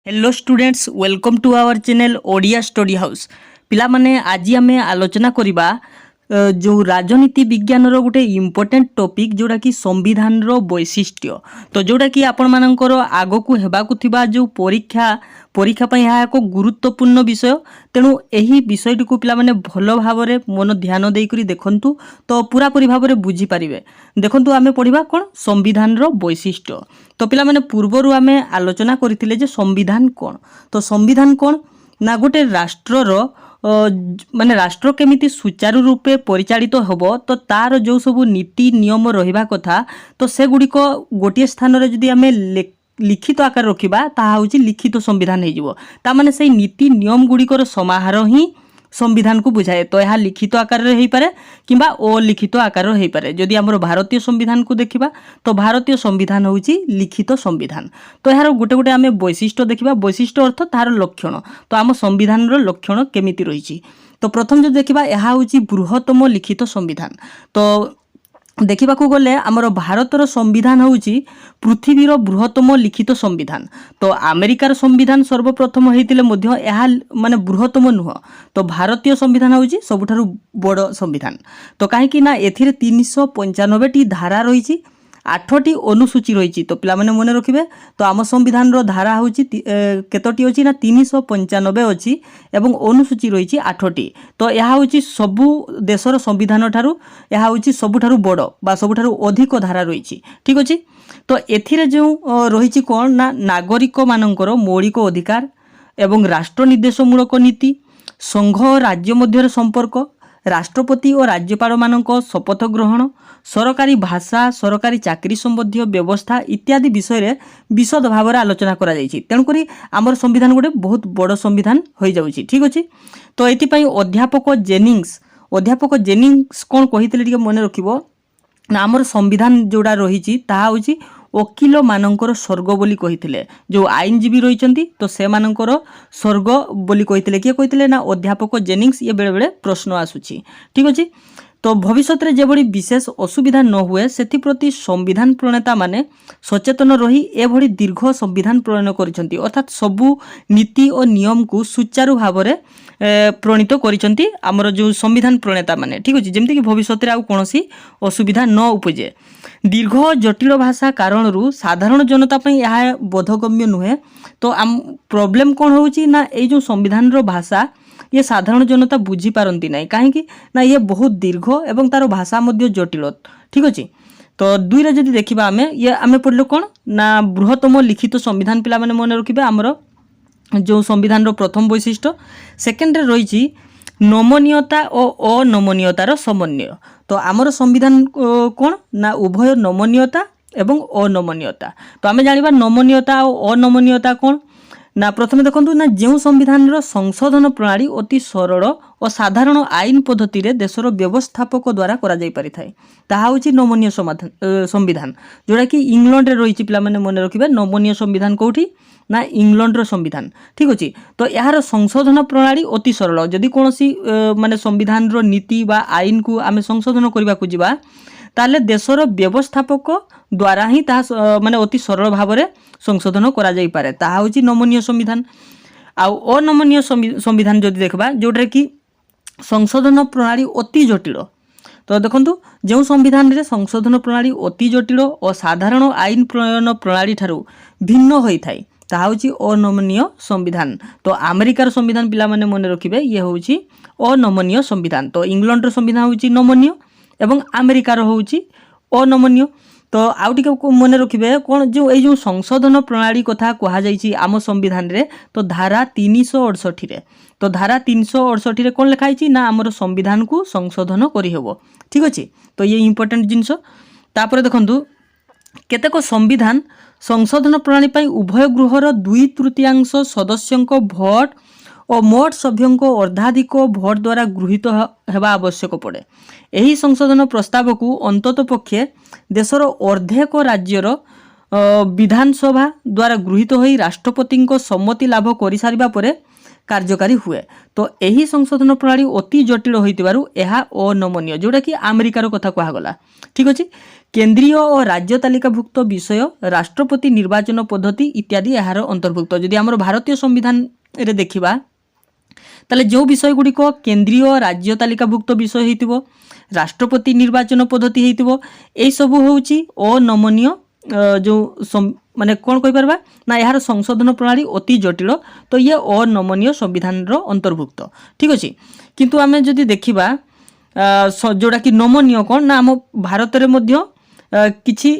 Hello students welcome to our channel Odia study house पिला माने आज आम आलोचना करवा जो राजनीति विज्ञान रो गोटे इम्पोर्टेंट टॉपिक जोड़ा कि संविधान रो वैशिष्ट्य तो जोड़ा कि आपण मानकर आग को हेबाकु थिबा जो परीक्षा पई यह एक गुरुत्वपूर्ण विषय तेणु यही विषयटी को पिला माने भल भाव मन ध्यान देकरी देखंतु तो पूरापूरी भाव में बुझी पारिबे। देखंतु आमे पढ़िबा कोन संविधान रो वैशिष्ट्य। तो पिला माने पूर्वरु आमे आलोचना करथिले जे संविधान कोन। तो संविधान कोन ना गोटे राष्ट्रर माने राष्ट्र केमिति सुचारू रूपे परिचालित होबो तो तार जो सब नीति नियम रहिबा कथा तो से गुडिक गोटे स्थान रे जदि आमे लिखित आकार रखिबा ताहा होची लिखित संविधान हे जिवो। ता माने सेही नीति नियम गुडिकर समाहार ही संविधान को बुझाए। तो यह लिखित आकार रे पारे किंबा अलिखित आकार रे पारे। जदि हमर भारतीय संविधान को देखिबा तो भारतीय संविधान होची लिखित संविधान। तो यार गोटे गोटे आमे वैशिष्ट्य देखिबा। वैशिष्ट्य अर्थ तार लक्षण। तो आम संविधान रो लक्षण केमिति रहिछि। तो प्रथम जो देखिबा यह होची बृहत्तम लिखित संविधान। तो देखा गले आमर भारतर संविधान होची पृथ्वीर बृहत्तम लिखित संविधान। तो अमेरिकार संविधान सर्वप्रथम होइतिले मध्य यह माने बृहत्तम नुह। तो भारतीय संविधान होची सबुठारु बड़ संविधान। तो कहीं ना एथिरे 395 टी धारा रही 8टी अनुसूची रही। तो पिला माने मने रखिबे। तो आम संविधान रो धारा होची केतोटी अछि ना 395 अछि एवं अनुसूची रही 8टी। तो यह होची सबु देशर संविधान ठारू यह होची सबुठारु बड़ बा सबुठारु अधिक धारा रही। ठीक अछि। तो एथिरे जो रही कोन ना नागरिक मानकर मौलिक अधिकार एवं राष्ट्र निर्देशमूलक नीति संघ और राज्य मध्य संपर्क राष्ट्रपति और राज्यपाल मानक शपथ ग्रहण सरकारी भाषा सरकारी चाकरी संबंधी व्यवस्था इत्यादि विषय रे विशद भाव में आलोचना करा जायछि। तेणुकरी आमर संविधान गोटे बहुत बड़ संविधान हो जाउछि। ठीक अछि। तो एथिपाई अध्यापक जेनिंग्स कौन कही मन रखिबो ना आमर संविधान जोड़ा रही ताहा होछि वकील मानकर स्वर्ग बोली कहिथिले। जो आईनजीवी रहिचंती तो से मानकर स्वर्ग बोली कहिथिले। किए कहिथिले ना अध्यापक जेनिंग्स। ये बेले बेले प्रश्न आसुछि। ठीक अछि। तो भविष्य में जेभली विशेष असुविधा न हुए सेप्रति संविधान प्रणेता माने सचेतन रही एभली दीर्घ संविधान प्रणयन करिसंती। अर्थात सबु नीति और नियम को सुचारू भाव में प्रणीत करिसंती आमर जो संविधान प्रणेता माने। ठीक अछि। जेमति कि भविष्य में आउ कोनोसी असुविधा न उपजे। दीर्घ जटिल भाषा कारण साधारण जनता पई यह बोधगम्य नुहे। तो आम प्रॉब्लम कौन होची ना ये जो संविधान रो भाषा ये साधारण जनता बुझी पारंती नहीं। कहीं ना ये बहुत दीर्घ एवं तार भाषा मध्य जटिल। ठीक अच्छे। तो दुई रे जदि देखिबा आमे पढ़लो कौन ना बृहत्तम लिखित संविधान पिला माने मन रखिबे। आमर जो संविधान रो प्रथम वैशिष्ट्य सेकेंड रे रही नमनीयता और अनमनीयतार समन्वय। तो आमर संविधान कौन ना उभय नमनीयता एवं अनमनीयता। तो आमे जानिबा नमनीयता और अनमनीयता कौन ना प्रथम देखंतु ना जो संविधान रो संशोधन प्रणाली अति सरल और साधारण आईन पद्धति रे देशर व्यवस्थापक द्वारा करा जाई पारि थाए ताहा होची नमनीय संविधान जोड़ा कि इंग्लैंड रे रही पिला माने मन रखिबे। नमनीय संविधान कोठी ना इंग्लैंड रो संविधान। ठीक अछि। तो यार संशोधन प्रणाली अति सरल। जदि कोनोसी माने संविधान रो नीति बा आईन को आमे संशोधन करबा को जिबा ताले देशर व्यवस्थापक द्वारा ही ताहा माने अति सरल भाव में संशोधन करा जाई पारे ताहा होची नमनीय संविधान। आउ अनमनीय संविधान जदि देखबा जोटा कि संशोधन प्रणाली अति जटिल। तो देखंतु जो संविधान रे संशोधन प्रणाली अति जटिल और साधारण आईन प्रणयन प्रणाली ठारू भिन्न होई थाई ताहा होची अनमनीय संविधान। तो अमेरिकार संविधान पिला माने मन रखिबे ये होची अनमनीय संविधान। तो इंग्लैंड रो संविधान होची नमनीय एवं अमेरिकार होची अनमनीय। तो आउ टिके मन रखिबे कौन जो संशोधन प्रणाली कथा कहा जाइछि आम संविधान रे। तो धारा 368 रे। तो धारा 368 रे कौन लिखाई ना आमर संविधान को संशोधन करि हेबो। ठीक अछि। तो ये इंपोर्टेंट जिनस। तापर देखंतु केतेक संविधान संशोधन प्रणाली पई उभय गृहर 2/3 सदस्यंक भोट और मोट सभ्यों अर्धाधिक भोट द्वारा गृहीत हेबा आवश्यक पड़े। यही संशोधन प्रस्ताव को अंतत पक्षे देशर अर्धेक राज्यर विधानसभा द्वारा गृहीत होई राष्ट्रपति सम्मति लाभ कर सारिबा परे कार्यकारी हुए। तो यही संशोधन प्रणाली अति जटिल होइतिबारु एहा अनमनीय जोटा कि अमेरिकार कथा कहगला। ठीक अछि। केन्द्रीय और राज्य तालिकाभुक्त विषय राष्ट्रपति निर्वाचन पद्धति इत्यादि यार अंतर्भुक्त। जदि आमर भारतीय संविधान रे देखिबा ताले जो विषय गुड़िक केन्द्रीय राज्य तालिकाभुक्त विषय होइतिबो, राष्ट्रपति निर्वाचन पद्धति होइतिबो, एई सब होउची अनमनीय जो माने कौन कहि परबा ना यार संशोधन प्रणाली अति जटिल, तो ये अनमनीय संविधान रो अंतर्भुक्त। ठीक अछि, किंतु आमे जदि देखिबा जोड़ा कि नमनीय कौन ना आम भारत रे मध्य किछि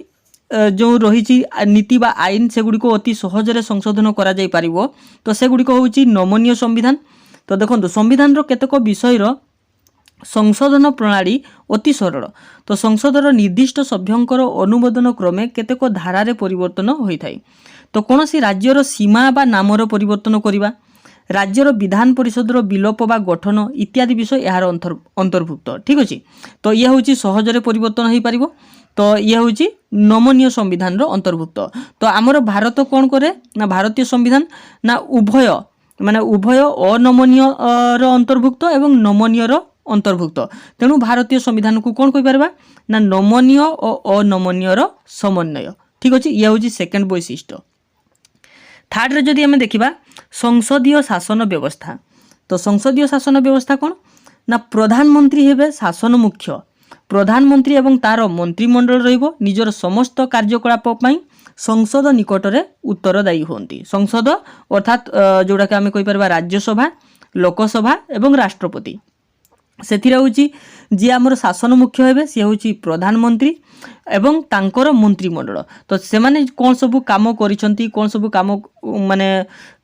जो रही नीति बा आईन सेगुड़िक अति सहजरे संशोधन करा जाई पारिबो, तो सेगुड़िक होउची नमनीय संविधान। तो देखो संविधान रो केतक विषय रो संशोधन प्रणाली अति सरल। तो संसदर निर्दिष्ट सभ्यंकर अनुमोदन क्रमे केतेक धारारे परिवर्तन होइथाय। तो कौनसी राज्यर सीमा बा नामर परिवर्तन करिबा, राज्यर विधान परिषदर विलोप बा गठन इत्यादि विषय यार अंतर्भुक्त। ठीक अछि, तो ये होउची सहजरे परिवर्तन होई पारिबो। तो ये होउची नमनीय संविधान रो अंतर्भुक्त। तो आमर भारत कौन करे ना भारतीय संविधान ना उभय माने उभय अनमनीय रो अंतर्भुक्त एवं नमनीय रो अंतर्भुक्त। तेणु भारतीय संविधान को कौन कहि परबा ना नमनीय और अनमनीय रो समन्वय। ठीक अछि, ये होउची सेकंड वैशिष्ट्य। थर्ड रे जदि हमें देखिबा संसदीय शासन व्यवस्था, तो संसदीय शासन व्यवस्था कौन ना प्रधानमंत्री हेबे शासन मुख्य। प्रधानमंत्री एवं तार मंत्रिमंडल रहिबो निजर समस्त कार्यकलाप पई संसद निकटरे उत्तरदायी होंती। संसद अर्थात जोड़ा कि आमे कहि परबा राज्यसभा, लोकसभा एवं राष्ट्रपति। सेथिरे होउची जे हमर शासन मुख्य हेबे से होउची प्रधानमंत्री एवं तांकर मंत्रिमंडल। तो सेमाने कोन सब काम करिसंती, कोन सब काम माने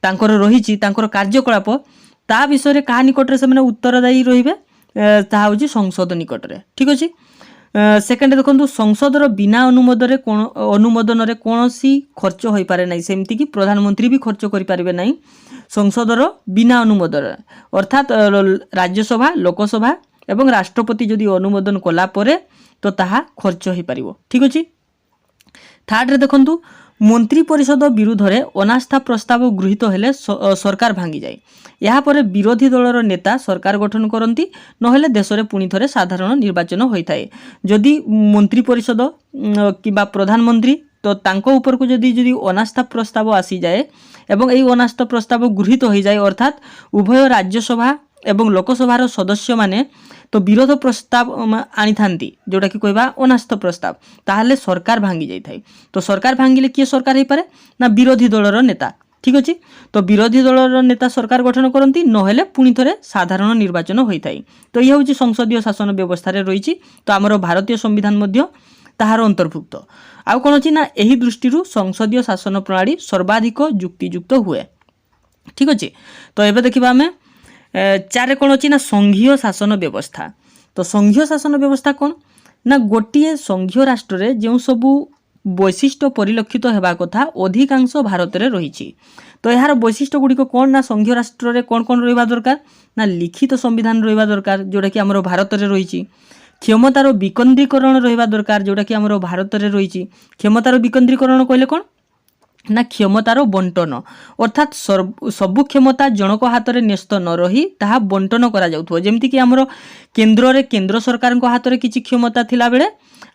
तांकर रहिची तांकर कार्यकलाप ता विषय रे कहा निकटरे सेमाने उत्तरदायी रहिबे, ता होउची संसद निकटरे। ठीक अछि। सेकेंड देखो संसदर बिना अनुमोदन रे कोनोसी खर्च होई पारे नै, सेमति कि प्रधानमंत्री भी खर्च करि पारिबे नै संसदर बिना अनुमोदन, अर्थात राज्यसभा, लोकसभा एवं राष्ट्रपति जदि अनुमोदन कला परे तो ताहा खर्च होई पारिबो। ठीक अछि। थर्ड रे देखंतु मंत्री परिषद विरुद्ध रे अनास्था प्रस्ताव गृहीत हेले सरकार भांगी जाए। यहाँ पर विरोधी दलर नेता सरकार गठन करती, नहेले देश में पुणी थे साधारण निर्वाचन होता है। जदि मंत्री परिषद किबा प्रधानमंत्री तो तांको ऊपर को जदि अनास्था प्रस्ताव आसी जाए एवं यही अनास्था प्रस्ताव गृहीत हो जाए, अर्थात उभय राज्यसभा एवं लोकसभार सदस्य माने तो विरोध प्रस्ताव आनी थांती, जोटा कि कहबा अनास्था प्रस्ताव, ताहले सरकार भांगी जाई थाई। तो सरकार भांगिले किए सरकार हो पारे ना विरोधी दलर नेता। ठीक अछि। तो विरोधी दलर नेता सरकार गठन करती, नहेले पुणी थे साधारण निर्वाचन होता है। तो यह हूँ संसदीय शासन व्यवस्था रही। तो आमर भारतीय संविधान मध्य ताहार अंतर्भुक्त। आउ कौन अच्छी ना यही दृष्टि संसदीय शासन प्रणाली सर्वाधिक युक्तियुक्त हुए। ठीक अच्छे। तो ये देखा आम चारे कौन अच्छी ना संघीय शासन व्यवस्था। तो संघीय शासन व्यवस्था कौन ना गोटे संघीय राष्ट्र में जो सबू वैशिष्ट्य परिलक्षित होगा कथा अधिकांश भारत में रही। तो यार वैशिष्ट्य गुड़िक कौन ना संघीय राष्ट्र में कौन कौन रहा दरकार ना लिखित संविधान रहा दरकार, जोटा कि आमर भारत में रही। क्षमतार विकेन्द्रीकरण रहा दरकार, जोटा कि आमर भारत में रही। क्षमतार विकेन्द्रीकरण कहले कौन ना क्षमतार बंटन, अर्थात सबु क्षमता जनक हाथ में न्यस्त न रही ताहा बंटन करा जाउथो। जेमति कि आमर केन्द्र रे केन्द्र सरकार को हाथ में किछि क्षमता थिला बेले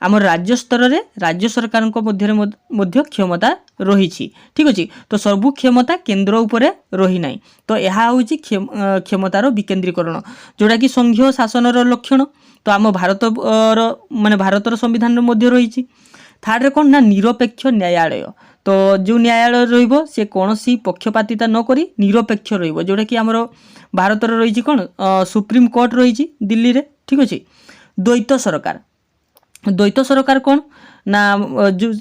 आमर राज्य स्तर रे राज्य सरकार मध्य क्षमता रही। ठीक अछि। तो सबु क्षमता केन्द्र उपरे रही नाही। तो यह हूँ क्षमतार विकेन्द्रीकरण, जोटा कि संघीय शासन लक्षण। तो आम भारत माने भारतर संविधान मध्य रही। थर्ड रे कौन ना निरपेक्ष न्यायालय। तो जो न्यायालय रहिबो से कौनसी पक्षपातिता न करी निरपेक्ष रहिबो, जोटा कि आमर भारत रही कौन सुप्रीम कोर्ट रही दिल्ली रे। ठीक अछि। द्वैत सरकार। द्वैत सरकार कौन ना जो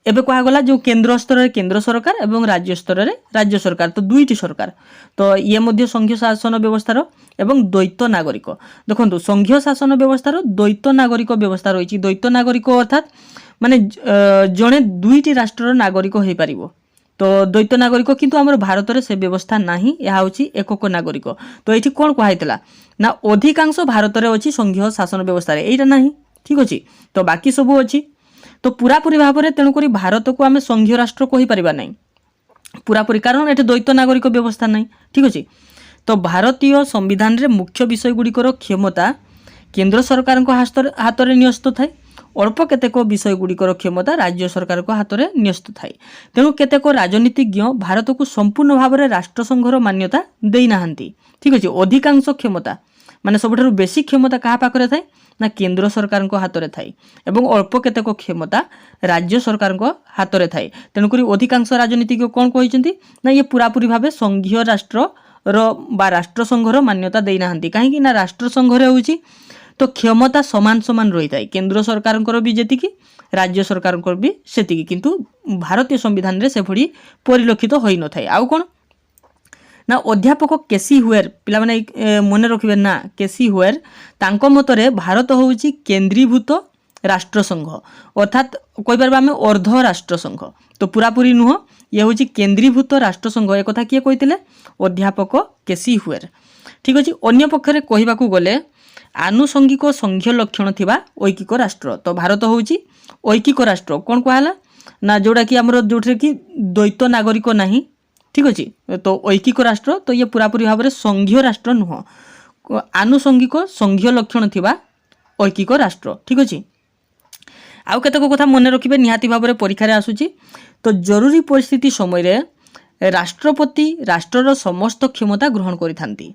एबे कहगला जो केन्द्र स्तर में केन्द्र सरकार एवं राज्य स्तर में राज्य सरकार, तो दुईटी सरकार। तो ये मध्य संघीय शासन व्यवस्थार एवं द्वैत नागरिक। देखो संघीय शासन व्यवस्थार द्वैत नागरिक व्यवस्था रही। द्वैत नागरिक अर्थात माने जड़े दुईटी राष्ट्र नागरिक हो पारिबो। तो द्वैत नागरिक किंतु आमर भारत में से व्यवस्था नाही, यह हूँ एकक नागरिक। तो ये कौन कहला ना अधिकांश भारत में अच्छी संघीय शासन व्यवस्था यहाँ नाही। ठीक अच्छे। तो बाकी सबू अच्छी। तो पूरापूरी भाव में तेणुक भारत को आम संघीय राष्ट्र कही पारिबा नहीं पूरापूरी, कारण ये द्वैत नागरिक व्यवस्था नहीं। ठीक अच्छे। तो भारतीय संविधान रे मुख्य विषय गुड़िकर क्षमता केन्द्र सरकार हाथ में न्यस्त थाए, ଅଳ୍ପ କେତେକ ବିଷୟଗୁଡ଼ିକର କ୍ଷମତା ରାଜ୍ୟ ସରକାରଙ୍କ ହାତରେ ନ୍ୟସ୍ତ ଥାଏ। ତେଣୁ କେତେକ ରାଜନୀତିଜ୍ଞ ଭାରତକୁ ସମ୍ପୂର୍ଣ୍ଣ ଭାବରେ ରାଷ୍ଟ୍ରସଂଘର ମାନ୍ୟତା ଦେଇନାହାନ୍ତି। ଠିକ୍ ଅଛି, ଅଧିକାଂଶ କ୍ଷମତା ମାନେ ସବୁଠାରୁ ବେଶୀ କ୍ଷମତା କାହା ପାଖରେ ଥାଏ ନା କେନ୍ଦ୍ର ସରକାରଙ୍କ ହାତରେ ଥାଏ ଏବଂ ଅଳ୍ପ କେତେକ କ୍ଷମତା ରାଜ୍ୟ ସରକାରଙ୍କ ହାତରେ ଥାଏ। ତେଣୁକରି ଅଧିକାଂଶ ରାଜନୀତିଜ୍ଞ କ'ଣ କହିଛନ୍ତି ନା ଇଏ ପୁରାପୁରି ଭାବେ ସଂଘୀୟ ରାଷ୍ଟ୍ରର ବା ରାଷ୍ଟ୍ରସଂଘର ମାନ୍ୟତା ଦେଇନାହାନ୍ତି। କାହିଁକି ନା ରାଷ୍ଟ୍ରସଂଘରେ ହେଉଛି ତ କ୍ଷମତା ସମାନ ସମାନ ରହିଥାଏ, କେନ୍ଦ୍ର ସରକାରଙ୍କର ବି ଯେତିକି ରାଜ୍ୟ ସରକାରଙ୍କର ବି ସେତିକି, କିନ୍ତୁ ଭାରତୀୟ ସମ୍ବିଧାନରେ ସେଭଳି ପରିଲକ୍ଷିତ ହୋଇନଥାଏ। ଆଉ କ'ଣ ନା ଅଧ୍ୟାପକ କେସି ହୁଏର, ପିଲାମାନେ ମନେ ରଖିବେ ନା କେସି ହୁଏର, ତାଙ୍କ ମତରେ ଭାରତ ହେଉଛି କେନ୍ଦ୍ରୀଭୂତ ରାଷ୍ଟ୍ରସଂଘ, ଅର୍ଥାତ୍ କହିପାରିବା ଆମେ ଅର୍ଦ୍ଧ ରାଷ୍ଟ୍ରସଂଘ। ତ ପୁରାପୁରି ନୁହଁ, ଇଏ ହେଉଛି କେନ୍ଦ୍ରୀଭୂତ ରାଷ୍ଟ୍ରସଂଘ। ଏକଥା କିଏ କହିଥିଲେ? ଅଧ୍ୟାପକ କେସି ହୁଏର। ଠିକ୍ ଅଛି। ଅନ୍ୟ ପକ୍ଷରେ କହିବାକୁ ଗଲେ ଆନୁଷଙ୍ଗିକ ସଂଘୀୟ ଲକ୍ଷଣ ଥିବା ଐକିକ ରାଷ୍ଟ୍ର। ତ ଭାରତ ହେଉଛି ଐକିକ ରାଷ୍ଟ୍ର। କ'ଣ କୁହାହେଲା ନା ଯେଉଁଟାକି ଆମର ଯେଉଁଥିରେ କି ଦ୍ୱୈତ ନାଗରିକ ନାହିଁ। ଠିକ୍ ଅଛି, ତ ଐକିକ ରାଷ୍ଟ୍ର, ତ ଇଏ ପୁରାପୁରି ଭାବରେ ସଂଘୀୟ ରାଷ୍ଟ୍ର ନୁହଁ, ଆନୁଷଙ୍ଗିକ ସଂଘୀୟ ଲକ୍ଷଣ ଥିବା ଐକିକ ରାଷ୍ଟ୍ର। ଠିକ୍ ଅଛି। ଆଉ କେତେକ କଥା ମନେ ରଖିବେ, ନିହାତି ଭାବରେ ପରୀକ୍ଷାରେ ଆସୁଛି। ତ ଜରୁରୀ ପରିସ୍ଥିତି ସମୟରେ ରାଷ୍ଟ୍ରପତି ରାଷ୍ଟ୍ରର ସମସ୍ତ କ୍ଷମତା ଗ୍ରହଣ କରିଥାନ୍ତି।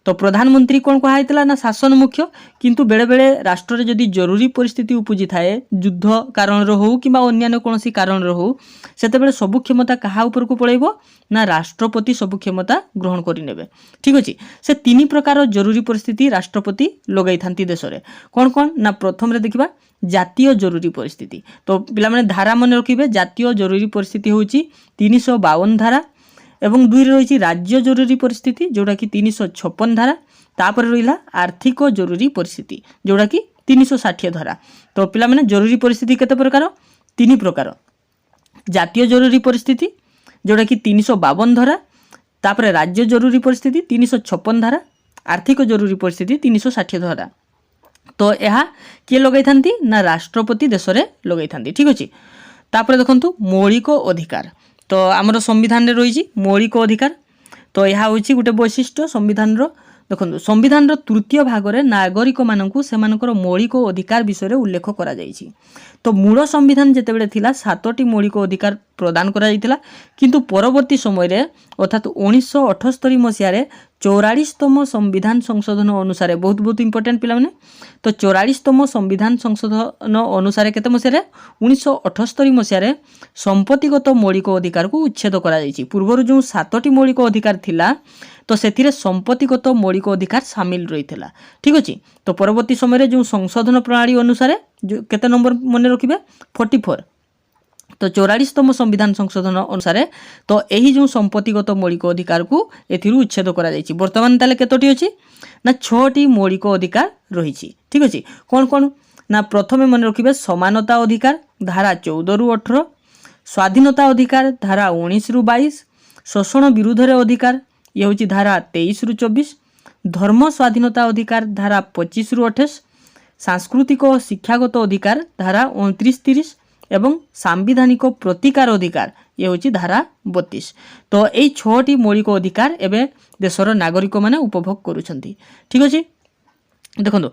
ତ ପ୍ରଧାନମନ୍ତ୍ରୀ କ'ଣ କୁହାଯାଇଥିଲା ନା ଶାସନ ମୁଖ୍ୟ, କିନ୍ତୁ ବେଳେବେଳେ ରାଷ୍ଟ୍ରରେ ଯଦି ଜରୁରୀ ପରିସ୍ଥିତି ଉପୁଜି ଥାଏ, ଯୁଦ୍ଧ କାରଣରୁ ହେଉ କିମ୍ବା ଅନ୍ୟାନ୍ୟ କୌଣସି କାରଣରୁ ହେଉ, ସେତେବେଳେ ସବୁ କ୍ଷମତା କାହା ଉପରକୁ ପଳାଇବ ନା ରାଷ୍ଟ୍ରପତି ସବୁ କ୍ଷମତା ଗ୍ରହଣ କରିନେବେ। ଠିକ୍ ଅଛି। ସେ ତିନି ପ୍ରକାର ଜରୁରୀ ପରିସ୍ଥିତି ରାଷ୍ଟ୍ରପତି ଲଗାଇଥାନ୍ତି ଦେଶରେ। କ'ଣ କ'ଣ ନା ପ୍ରଥମରେ ଦେଖିବା ଜାତୀୟ ଜରୁରୀ ପରିସ୍ଥିତି। ତ ପିଲାମାନେ ଧାରା ମନେ ରଖିବେ, ଜାତୀୟ ଜରୁରୀ ପରିସ୍ଥିତି ହେଉଛି 352 ଧାରା ଏବଂ 2ରେ ରହିଛି ରାଜ୍ୟ ଜରୁରୀ ପରିସ୍ଥିତି ଯେଉଁଟାକି 356 ଧାରା। ତାପରେ ରହିଲା ଆର୍ଥିକ ଜରୁରୀ ପରିସ୍ଥିତି ଯେଉଁଟାକି 360 ଧାରା। ତ ପିଲାମାନେ ଜରୁରୀ ପରିସ୍ଥିତି କେତେ ପ୍ରକାର? 3 ପ୍ରକାର। ଜାତୀୟ ଜରୁରୀ ପରିସ୍ଥିତି ଯେଉଁଟାକି 352 ଧାରା, ତାପରେ ରାଜ୍ୟ ଜରୁରୀ ପରିସ୍ଥିତି 356 ଧାରା, ଆର୍ଥିକ ଜରୁରୀ ପରିସ୍ଥିତି 360 ଧାରା। ତ ଏହା କିଏ ଲଗାଇଥାନ୍ତି ନା ରାଷ୍ଟ୍ରପତି ଦେଶରେ ଲଗାଇଥାନ୍ତି। ଠିକ୍ ଅଛି। ତାପରେ ଦେଖନ୍ତୁ ମୌଳିକ ଅଧିକାର। ତ ଆମର ସମ୍ବିଧାନରେ ରହିଛି ମୌଳିକ ଅଧିକାର। ତ ଏହା ହେଉଛି ଗୋଟେ ବୈଶିଷ୍ଟ୍ୟ ସମ୍ବିଧାନର। ଦେଖନ୍ତୁ ସମ୍ବିଧାନର ତୃତୀୟ ଭାଗରେ ନାଗରିକମାନଙ୍କୁ ସେମାନଙ୍କର ମୌଳିକ ଅଧିକାର ବିଷୟରେ ଉଲ୍ଲେଖ କରାଯାଇଛି। ତ ମୂଳ ସମ୍ବିଧାନ ଯେତେବେଳେ ଥିଲା 7ଟି ମୌଳିକ ଅଧିକାର ପ୍ରଦାନ କରାଯାଇଥିଲା, କିନ୍ତୁ ପରବର୍ତ୍ତୀ ସମୟରେ ଅର୍ଥାତ୍ 1978 ମସିହାରେ 44ତମ ସମ୍ବିଧାନ ସଂଶୋଧନ ଅନୁସାରେ, ବହୁତ ଇମ୍ପୋର୍ଟାଣ୍ଟ ପିଲାମାନେ, ତ 44ତମ ସମ୍ବିଧାନ ସଂଶୋଧନ ଅନୁସାରେ କେତେ ମସିହାରେ? 1978 ମସିହାରେ ସମ୍ପତ୍ତିଗତ ମୌଳିକ ଅଧିକାରକୁ ଉଚ୍ଛେଦ କରାଯାଇଛି। ପୂର୍ବରୁ ଯେଉଁ 7ଟି ମୌଳିକ ଅଧିକାର ଥିଲା ତ ସେଥିରେ ସମ୍ପତ୍ତିଗତ ମୌଳିକ ଅଧିକାର ସାମିଲ ରହିଥିଲା। ଠିକ୍ ଅଛି। ତ ପରବର୍ତ୍ତୀ ସମୟରେ ଯେଉଁ ସଂଶୋଧନ ପ୍ରଣାଳୀ ଅନୁସାରେ କେତେ ନମ୍ବର ମନେ ରଖିବେ? 44। ତ 44ତମ ସମ୍ବିଧାନ ସଂଶୋଧନ ଅନୁସାରେ ତ ଏହି ଯେଉଁ ସମ୍ପତ୍ତିଗତ ମୌଳିକ ଅଧିକାରକୁ ଏଥିରୁ ଉଚ୍ଛେଦ କରାଯାଇଛି। ବର୍ତ୍ତମାନ ତାହେଲେ କେତୋଟି ଅଛି ନା 6ଟି ମୌଳିକ ଅଧିକାର ରହିଛି। ଠିକ୍ ଅଛି। କ'ଣ କ'ଣ ନା ପ୍ରଥମେ ମନେ ରଖିବେ ସମାନତା ଅଧିକାର ଧାରା 14ରୁ 18, ସ୍ୱାଧୀନତା ଅଧିକାର ଧାରା 19ରୁ 22, ଶୋଷଣ ବିରୁଦ୍ଧରେ ଅଧିକାର ଇଏ ହେଉଛି ଧାରା 23ରୁ 24, ଧର୍ମ ସ୍ୱାଧୀନତା ଅଧିକାର ଧାରା 25ରୁ 28, ସାଂସ୍କୃତିକ ଓ ଶିକ୍ଷାଗତ ଅଧିକାର ଧାରା 29-30 ଏବଂ ସାମ୍ବିଧାନିକ ପ୍ରତିକାର ଅଧିକାର ଇଏ ହେଉଛି ଧାରା 32। ତ ଏଇ 6ଟି ମୌଳିକ ଅଧିକାର ଏବେ ଦେଶର ନାଗରିକମାନେ ଉପଭୋଗ କରୁଛନ୍ତି। ଠିକ୍ ଅଛି। ଦେଖନ୍ତୁ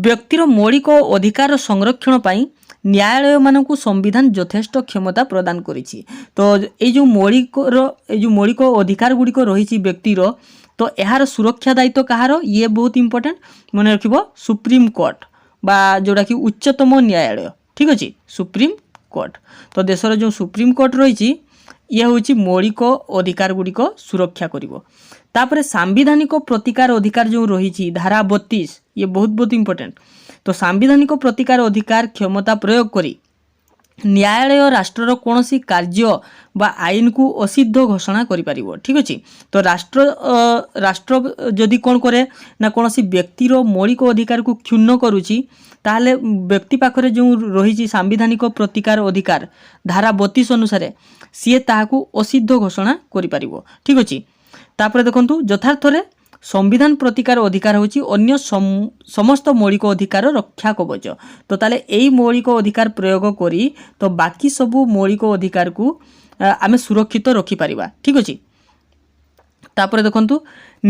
ବ୍ୟକ୍ତିର ମୌଳିକ ଅଧିକାର ସଂରକ୍ଷଣ ପାଇଁ ନ୍ୟାୟାଳୟମାନଙ୍କୁ ସମ୍ବିଧାନ ଯଥେଷ୍ଟ କ୍ଷମତା ପ୍ରଦାନ କରିଛି। ତ ଏଇ ଯେଉଁ ମୌଳିକ ଅଧିକାର ଗୁଡ଼ିକ ରହିଛି ବ୍ୟକ୍ତିର, ତ ଏହାର ସୁରକ୍ଷା ଦାୟିତ୍ୱ କାହାର? ଇଏ ବହୁତ ଇମ୍ପୋର୍ଟାଣ୍ଟ, ମନେ ରଖିବ ସୁପ୍ରିମକୋର୍ଟ ବା ଯେଉଁଟାକି ଉଚ୍ଚତମ ନ୍ୟାୟାଳୟ। ଠିକ୍ ଅଛି, ସୁପ୍ରିମକୋର୍ଟ। ତ ଦେଶର ଯେଉଁ ସୁପ୍ରିମକୋର୍ଟ ରହିଛି ଇଏ ହେଉଛି ମୌଳିକ ଅଧିକାର ଗୁଡ଼ିକ ସୁରକ୍ଷା କରିବ। ତାପରେ ସାମ୍ବିଧାନିକ ପ୍ରତିକାର ଅଧିକାର ଯେଉଁ ରହିଛି ଧାରା 32 ଇଏ ବହୁତ ଇମ୍ପୋର୍ଟାଣ୍ଟ। ତ ସାମ୍ବିଧାନିକ ପ୍ରତିକାର ଅଧିକାର କ୍ଷମତା ପ୍ରୟୋଗ କରି ନ୍ୟାୟାଳୟ ରାଷ୍ଟ୍ରର କୌଣସି କାର୍ଯ୍ୟ ବା ଆଇନକୁ ଅସିଦ୍ଧ ଘୋଷଣା କରିପାରିବ। ଠିକ୍ ଅଛି। ତ ରାଷ୍ଟ୍ର ଯଦି କ'ଣ କରେ ନା କୌଣସି ବ୍ୟକ୍ତିର ମୌଳିକ ଅଧିକାରକୁ କ୍ଷୁଣ୍ଣ କରୁଛି, ତାହେଲେ ବ୍ୟକ୍ତି ପାଖରେ ଯେଉଁ ରହିଛି ସାମ୍ବିଧାନିକ ପ୍ରତିକାର ଅଧିକାର ଧାରା 32 ଅନୁସାରେ ସିଏ ତାହାକୁ ଅସିଦ୍ଧ ଘୋଷଣା କରିପାରିବ। ଠିକ୍ ଅଛି। ତାପରେ ଦେଖନ୍ତୁ ଯଥାର୍ଥରେ ସମ୍ବିଧାନ ପ୍ରତିକାର ଅଧିକାର ହେଉଛି ଅନ୍ୟ ସମସ୍ତ ମୌଳିକ ଅଧିକାର ରକ୍ଷା କବଚ। ତ ତାହେଲେ ଏଇ ମୌଳିକ ଅଧିକାର ପ୍ରୟୋଗ କରି ତ ବାକି ସବୁ ମୌଳିକ ଅଧିକାରକୁ ଆମେ ସୁରକ୍ଷିତ ରଖିପାରିବା। ଠିକ୍ ଅଛି। ତାପରେ ଦେଖନ୍ତୁ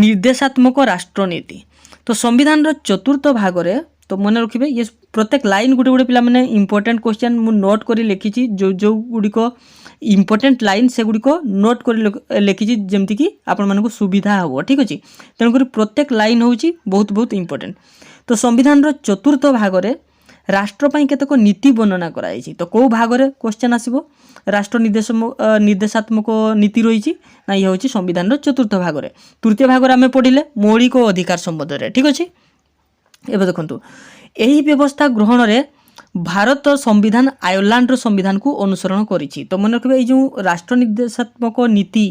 ନିର୍ଦ୍ଦେଶାତ୍ମକ ରାଷ୍ଟ୍ରନୀତି। ତ ସମ୍ବିଧାନର ଚତୁର୍ଥ ଭାଗରେ ତ तो मन रखिए ये प्रत्येक लाइन गोटे गोटे पिला माने इंपोर्टेंट क्वेश्चन मु नोट करी लिखिची जो जो गुड़िक इंपोर्टेंट लाइन से गुड़िक नोट कर लिखिची जमती कि आपण मानक सुविधा हो ठीक अच्छे। तेणुक प्रत्येक लाइन हूँ बहुत बहुत इंपोर्टेंट। तो संविधान चतुर्थ भाग राष्ट्रपाई केतक नीति वर्णना कराई। तो कौ भागरे क्वेश्चन आसो राष्ट्र निर्देशात्मक नीति रही ना ये हूँ संविधान चतुर्थ भागरे। तृतीय भागरे आम पढ़ले मौलिक अधिकार संबंध ठीक अच्छे। एवं देखु यही व्यवस्था ग्रहण में भारत संविधान आयरलैंड संविधान को अनुसरण करिछि। तो मन रखिए जो राष्ट्र निर्देशात्मक नीति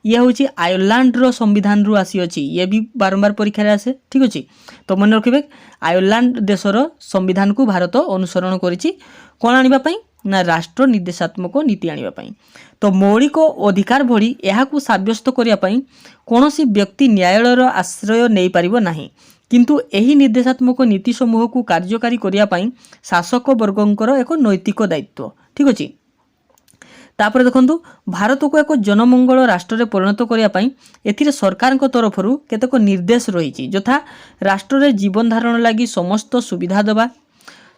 ये हूँ आयरलैंड संविधान रु आसी अछि। ये भी बारंबार परीक्षा रे आसे ठीक अच्छे। तो मन रखिए आयरलैंड देशर संविधान को भारत अनुसरण करिछि कौन आनिबा पई ना राष्ट्र निर्देशात्मक नीति आनिबा पई। तो मौलिक अधिकार भली एहाकु साब्यस्त करिया पई कोनोसी व्यक्ति न्यायालयर आश्रय नहीं पारिबो नाही, किंतु एही निर्देशात्मक नीति समूह को कार्यकारी करिया पई शासक वर्गंकर एक नैतिक दायित्व ठीक अच्छे। तापर देखंतु भारत को एक जनमंगल राष्ट्र रे परिणत करिया पई एथिरे सरकार को तरफरु केतक निर्देश रही यथा राष्ट्र रे जीवन धारण लगी समस्त सुविधा देवा,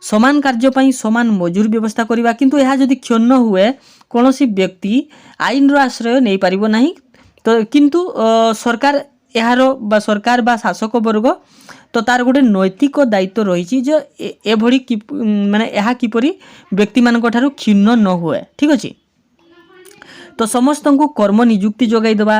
समान कार्य पई समान मजूर व्यवस्था करिवा, किंतु यह जदि क्षुण्ण हुए कोनोसी व्यक्ति आईन रो आश्रय नहीं पारिबो नाही। तो किंतु सरकार यार सरकार बा शासक वर्ग तो तार गोटे नैतिक दायित्व रही जो एभली माने यह किपरि व्यक्ति मानक ठारू क्षुण्ण न हुए ठीक अच्छे। तो समस्त को कर्म नियुक्ति जोगाई देवा,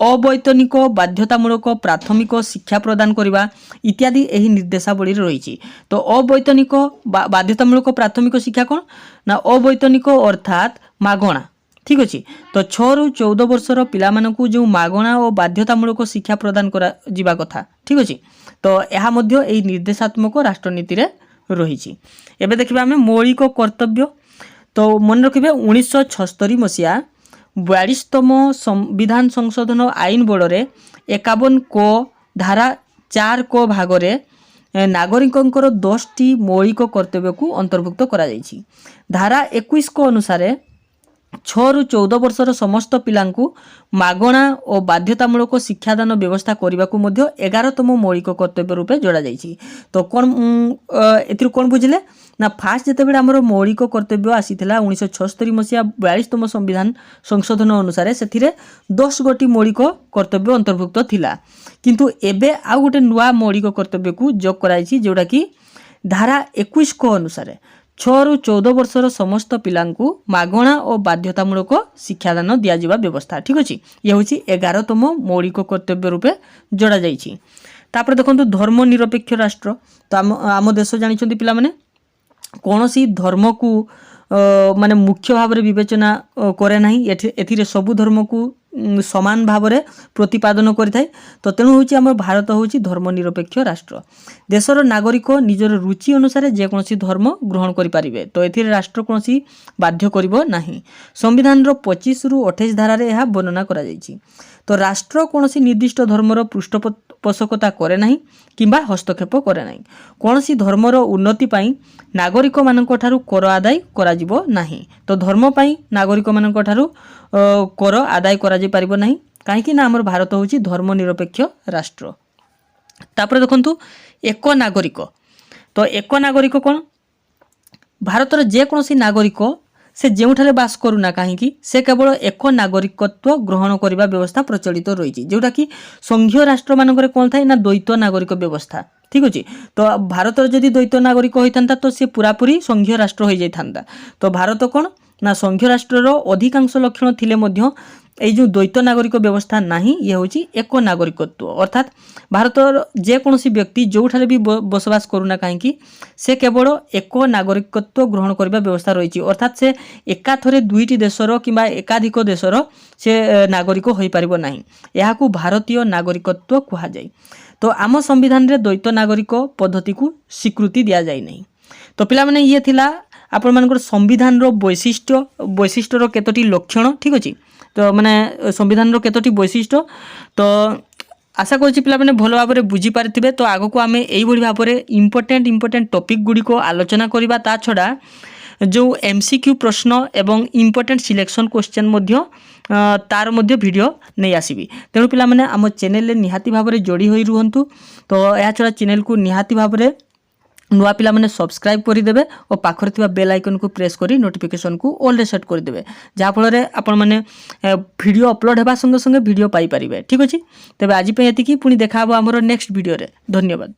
अवैतनिक बाध्यतामूलक प्राथमिक शिक्षा प्रदान करवा इत्यादि यही निर्देशावली रही। तो अवैतनिक बाध्यतामूलक प्राथमिक शिक्षा कौन ना अवैतनिक अर्थात मागणा ठीक अच्छे। तो 6 ରୁ 14 वर्षर पिलामानकु जो मागणा और बाध्यतामूलक शिक्षा प्रदान करा जिबा कथा ठीक अच्छे। तो यह मध्य एही निर्देशात्मक राष्ट्रनीति रे रही। एबे देखिबा हमें मौलिक कर्तव्य। तो मन रखिबे 1976 मसीहा 42तम संविधान संशोधन आईन बड़े 51 को धारा 4 को भागरे नागरिकंकर 10टी मौलिक कर्तव्य को अंतर्भुक्त करा जायछि। धारा 21 को अनुसार 6 ରୁ 14 वर्षर समस्त पिलांकु मागणा और बाध्यतामूलक शिक्षादान व्यवस्था करने को 11तम मौलिक कर्तव्य रूपे जोड़ा जाइछि। तो कौन एथिर कौन बुझिले ना फास्ट जितेबाला आमर मौलिक कर्तव्य आसीथिला 1976 मसीहा 42तम संविधान संशोधन अनुसार से 10 गोटी मौलिक कर्तव्य अंतर्भुक्त थिला, किंतु एबे आउ गोटे नुआ मौलिक कर्तव्य को जोग कराइछि जोड़ा कि धारा 21 को अनुसार 6 ରୁ 14 वर्षर समस्त पिलांकु मागणा और बाध्यतामूलक शिक्षादान दियाजिबा व्यवस्था ठीक अच्छे। ये हूँ 11तम मौलिक कर्तव्य रूपे जोड़ा जाइछि। तापर देखंतु धर्मनिरपेक्ष राष्ट्र। तो आम देश जानिछन्ति पिला माने कौनसी धर्म को माने मुख्य भाव में विवेचना करे नाही, एथिरे सबु धर्म को समान भाव में प्रतिपादन करिथाय। तो तेणु हूँ आम भारत हूँ धर्मनिरपेक्ष राष्ट्र। देशर नागरिक निजर रुचि अनुसार जेकोसी धर्म ग्रहण करें। तो एथिरे राष्ट्र कौन बाध्य करिबो नाही। संविधान 25 ରୁ 28 धारा रे यह वर्णना करा जायछि। तो राष्ट्र कौन निर्दिष्ट धर्मर पृष्ठपोषकता करे नाही किंबा हस्तक्षेप करे नाही। कौनसी धर्मर उन्नति पाई नागरिक मानक ठारू कर आदाय करा जिवो नाही। तो धर्म पाई नागरिक मानक ठारू कर आदाय करा जे पारिबो नाही, काहेकि ना हमर भारत होची धर्मनिरपेक्ष राष्ट्र। तापर देखंतु एक नागरिक। तो एक नागरिक कौन भारतर जेकोसी नागरिक से जोठारे बास करूना कहीं से केवल एक नागरिकत्व ग्रहण करने व्यवस्था प्रचलित रही, जोटा कि संघीय राष्ट्र मानक कौन थाए ना द्वैत नागरिक व्यवस्था ठीक अच्छे। तो भारत जदि द्वैत नागरिक होता तो सी पूरापूरी संघीय राष्ट्र हो जाता। तो भारत कौन ना संघीय राष्ट्र अधिकांश लक्षण थिले मध्य এই जो द्वैत नागरिक व्यवस्था नहीं, ये हूँ एक नागरिकत्व अर्थात भारतर जेकोसी व्यक्ति जोठारे भी बसवास करूना कहीं से केवल एक नागरिकत्व ग्रहण करने व्यवस्था रही। अर्थात से एकाथरे दुईटी देशर किंबा एकाधिक देशर से नागरिक हो पारिबो नाही। याकू भारतीय नागरिकत्व कहा जाए। तो आम संविधान रे द्वैत नागरिक पद्धति को स्वीकृति दि जाए नहीं। तो पिला माने ये थिला आपण मानकर संविधान रो वैशिष्ट्य केतोटी लक्षण ठीक अच्छे। तो माने संविधान केतोटी वैशिष्ट्य तो आशा करुच्ची पिला माने भल भाव में बुझी पारिथिबे। तो आगो को आमे एई भली भाव में इंपोर्टेंट टॉपिक गुडी को आलोचना करिबा। ता छडा जो एमसीक्यू प्रश्न एवं इंपोर्टेंट सिलेक्शन क्वेश्चन मध्य तार मध्य वीडियो नहीं आसीबी। तेणु पिला माने आम चैनल निहाती भाव में जोड़ी होई रुहंतु। तो या छडा चैनल को निहाती भाव में नुआ पिला माने सब्सक्राइब करदेवे और पाखरे थिबा बेल आइकन को प्रेस करी नोटिफिकेशन को ऑल रे सेट करदेवे जहाँ फल आपण मैंने वीडियो अपलोड होगा संगे संगे वीडियो पाई परिबे। ठीक अछि, तेबे आज पे एतिकी पुणी देखा आमर नेक्स्ट वीडियो रे। धन्यवाद।